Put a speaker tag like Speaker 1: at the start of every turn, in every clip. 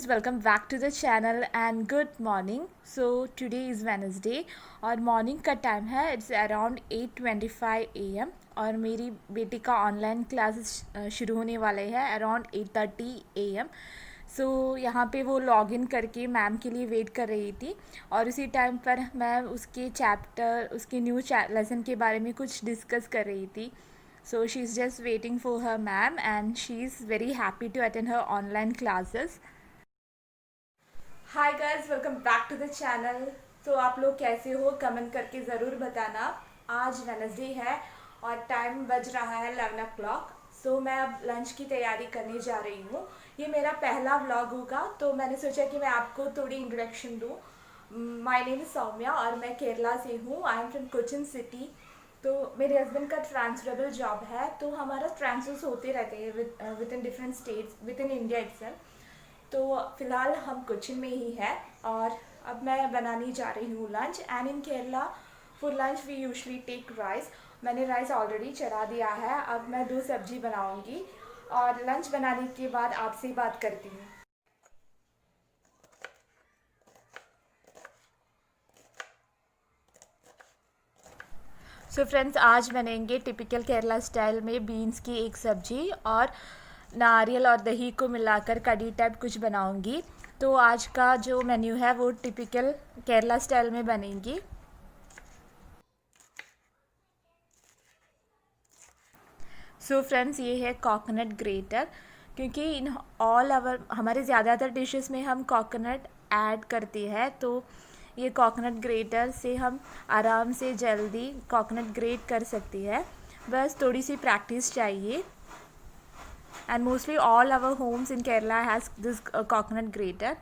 Speaker 1: welcome back to the channel and good morning. So today is Wednesday और morning का time है. It's around 8:25 AM और मेरी बेटी का ऑनलाइन क्लासेस शुरू होने वाले हैं अराउंड 8:30 AM. सो यहाँ पे वो लॉग इन करके मैम के लिए वेट कर रही थी और उसी टाइम पर मैं उसके न्यू लेसन के बारे में कुछ डिस्कस कर रही थी. So she's just waiting for her ma'am and she's very happy to attend her online classes. Hi guys, welcome back to the channel. तो आप लोग कैसे हो, कमेंट करके ज़रूर बताना. आज वेनसडे है और टाइम बज रहा है 11 o'clock. सो मैं अब लंच की तैयारी करने जा रही हूँ. ये मेरा पहला व्लॉग होगा तो मैंने सोचा कि मैं आपको थोड़ी इंट्रोडक्शन दूँ. माय नेम इज़ सौम्या और मैं केरला से हूँ. I am from Cochin city. तो मेरे हस्बैंड का ट्रांसफरेबल जॉब है तो हमारा ट्रांसफर्स होते रहते हैं with in different states with in India itself. तो फ़िलहाल हम कोचिन में ही है और अब मैं बनाने जा रही हूँ lunch. And in Kerala for lunch we usually take rice. मैंने राइस ऑलरेडी चढ़ा दिया है. अब मैं 2 सब्जी बनाऊँगी और लंच बनाने के बाद आपसे बात करती हूँ. सो फ्रेंड्स, आज बनेंगे टिपिकल केरला स्टाइल में बीन्स की एक सब्जी और नारियल और दही को मिलाकर कड़ी टाइप कुछ बनाऊंगी. तो आज का जो मेन्यू है वो टिपिकल केरला स्टाइल में बनेंगी. सो फ्रेंड्स, ये है कोकोनट ग्रेटर. क्योंकि इन ऑल हमारे ज़्यादातर डिशेस में हम कोकोनट ऐड करते हैं तो ये कोकोनट ग्रेटर से हम आराम से जल्दी कोकोनट ग्रेट कर सकती है. बस थोड़ी सी प्रैक्टिस चाहिए. And mostly all our homes in Kerala has this coconut grater.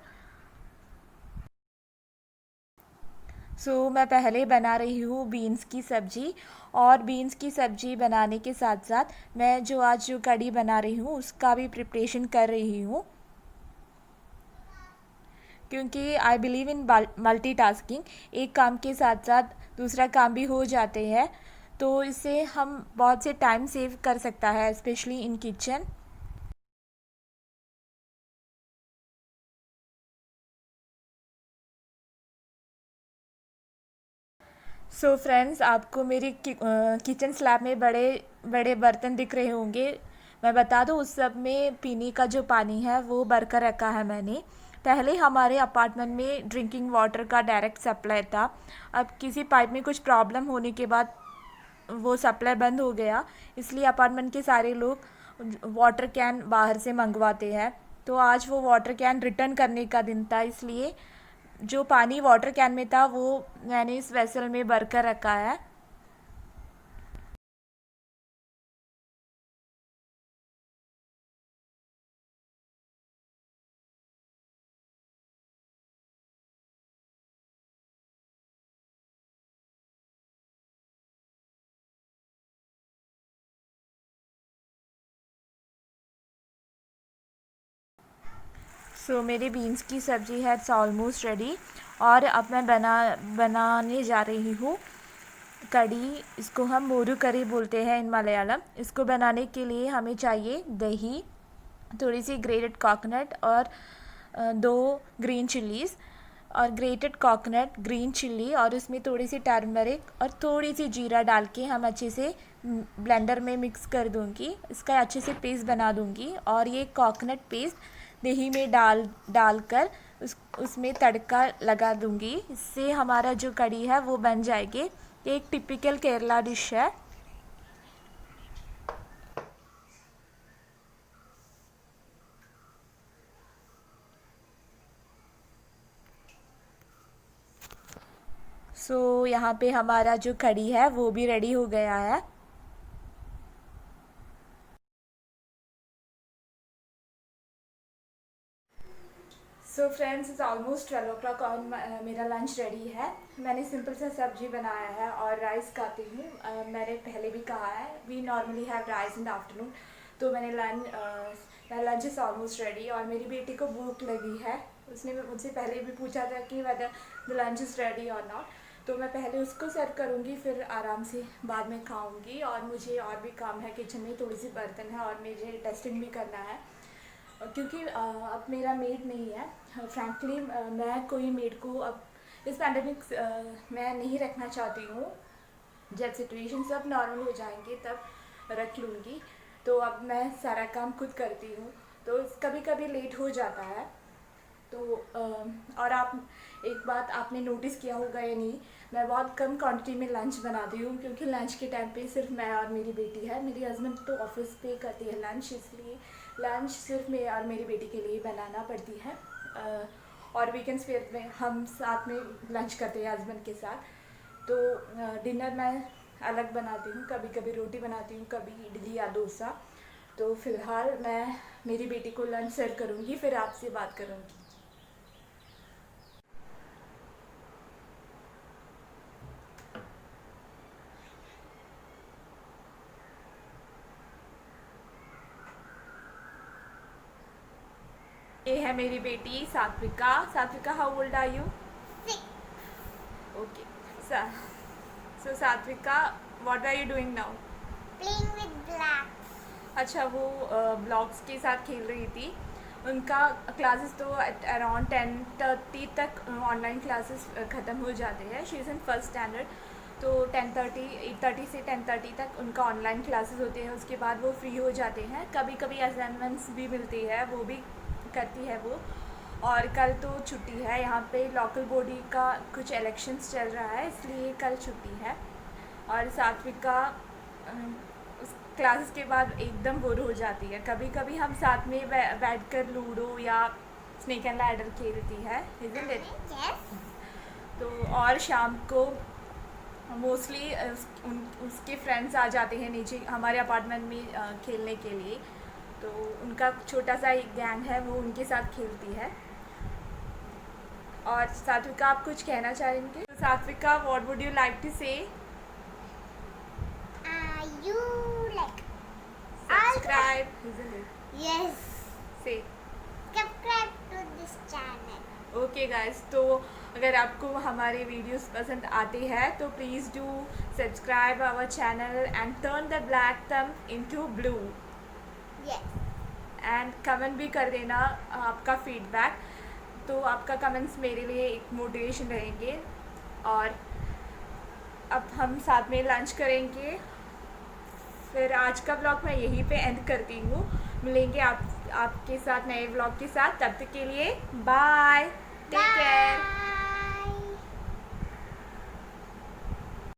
Speaker 1: मैं पहले बना रही हूँ बीन्स की सब्ज़ी और बीन्स की सब्ज़ी बनाने के साथ साथ मैं आज जो कड़ी बना रही हूँ उसका भी प्रिपरेशन कर रही हूँ. क्योंकि आई बिलीव इन मल्टीटास्किंग. एक काम के साथ साथ दूसरा काम भी हो जाते हैं तो इससे हम बहुत से टाइम सेव कर सकता है specially in kitchen. So friends, आपको मेरी किचन स्लैब में बड़े बड़े बर्तन दिख रहे होंगे. मैं बता दूँ, उस सब में पीने का जो पानी है वो भर कर रखा है मैंने. पहले हमारे अपार्टमेंट में ड्रिंकिंग वाटर का डायरेक्ट सप्लाई था. अब किसी पाइप में कुछ प्रॉब्लम होने के बाद वो सप्लाई बंद हो गया. इसलिए अपार्टमेंट के सारे लोग वाटर कैन बाहर से मंगवाते हैं. तो आज वो वाटर कैन रिटर्न करने का दिन था, इसलिए जो पानी वाटर कैन में था वो मैंने इस वेसल में भर कर रखा है. मेरी बीन्स की सब्ज़ी है इट्स ऑलमोस्ट रेडी. और अब मैं बनाने जा रही हूँ कड़ी. इसको हम मोरू करी बोलते हैं इन मलयालम. इसको बनाने के लिए हमें चाहिए दही, थोड़ी सी ग्रेटेड कोकोनट और 2 ग्रीन चिल्लीज़. और ग्रेटेड कोकोनट, ग्रीन चिल्ली और उसमें थोड़ी सी टर्मरिक और थोड़ी सी जीरा डाल के हम अच्छे से ब्लेंडर में मिक्स कर दूँगी. इसका अच्छे से पेस्ट बना दूँगी और ये कोकोनट पेस्ट दही में डालकर उसमें तड़का लगा दूँगी. इससे हमारा जो कड़ी है वो बन जाएगी. ये एक टिपिकल केरला डिश है. यहाँ पे हमारा जो कड़ी है वो भी रेडी हो गया है. फ्रेंड्स, इट्स ऑलमोस्ट 12 o'clock और मेरा लंच रेडी है. मैंने सिंपल सा सब्जी बनाया है और राइस खाती हूँ. मैंने पहले भी कहा है we normally have rice in the afternoon. तो मेरा लंच इज़ ऑलमोस्ट रेडी और मेरी बेटी को भूख लगी है. उसने मुझसे पहले भी पूछा था कि whether the lunch is ready और नॉट. तो मैं पहले उसको सर्व करूँगी फिर आराम से बाद में खाऊँगी. और मुझे और भी काम है किचन में, थोड़ी सी बर्तन है और मुझे डस्टिंग भी करना है. क्योंकि अब मेरा मेड नहीं है। फ्रैंकली मैं कोई मेड को अब इस पैंडमिक मैं नहीं रखना चाहती हूँ। जब सिचुएशन सब नॉर्मल हो जाएंगे तब रख लूँगी। तो अब मैं सारा काम खुद करती हूँ, तो कभी कभी लेट हो जाता है। तो और आप एक बात आपने नोटिस किया होगा या नहीं, मैं बहुत कम क्वांटिटी में लंच बनाती हूँ, क्योंकि लंच के टाइम पे सिर्फ मैं और मेरी बेटी है। मेरी हस्बैंड तो ऑफिस पे करती है लंच, इसलिए लंच सिर्फ मैं और मेरी बेटी के लिए बनाना पड़ती है। और वीकेंड्स पे में हम साथ में लंच करते हैं हस्बैंड के साथ। तो डिनर मैं अलग बनाती हूँ, कभी कभी रोटी बनाती हूँ, कभी इडली या डोसा। तो फ़िलहाल मैं मेरी बेटी को लंच सर्व करूँगी, फिर आपसे बात करूँगी। ये है मेरी बेटी Satvika. Satvika, how old are you? Okay. So Satvika, what are you doing now?
Speaker 2: Playing with blocks.
Speaker 1: अच्छा, वो ब्लॉक्स के साथ खेल रही थी। उनका क्लासेस तो अराउंड 10:30 तक ऑनलाइन क्लासेस ख़त्म हो जाते हैं। She is in first standard. तो 8:30 से 10:30 तक उनका ऑनलाइन क्लासेस होते हैं। उसके बाद वो फ्री हो जाते हैं। कभी कभी असाइनमेंट्स भी मिलती है, वो भी करती है वो। और कल तो छुट्टी है, यहाँ पे लोकल बॉडी का कुछ इलेक्शंस चल रहा है, इसलिए कल छुट्टी है। और सात्विका उस क्लासेस के बाद एकदम बोर हो जाती है। कभी कभी हम साथ में बैठ कर लूडो या स्नेक एंड लैडर खेलती है, इज़न्ट इट?
Speaker 2: Yes.
Speaker 1: तो और शाम को मोस्टली उसके फ्रेंड्स आ जाते हैं नीचे हमारे अपार्टमेंट में खेलने के लिए। तो उनका छोटा सा एक गैंग है, वो उनके साथ खेलती है। और सात्विका, आप कुछ कहना चाहेंगे? Satvika, what would you like to say?
Speaker 2: You like
Speaker 1: subscribe, isn't it?
Speaker 2: yes.
Speaker 1: Say.
Speaker 2: Subscribe to this channel.
Speaker 1: Okay guys, तो अगर आपको हमारे वीडियोस पसंद आते हैं तो please do subscribe our channel and turn the black thumb into blue.
Speaker 2: Yes.
Speaker 1: And comment भी कर देना आपका फीडबैक। तो आपका कमेंट्स मेरे लिए एक मोटिवेशन रहेंगे। और अब हम साथ में लंच करेंगे। फिर आज का ब्लॉग मैं यहीं पे एंड करती हूँ। मिलेंगे आपके साथ नए ब्लॉग के साथ, तब तक के लिए बाय।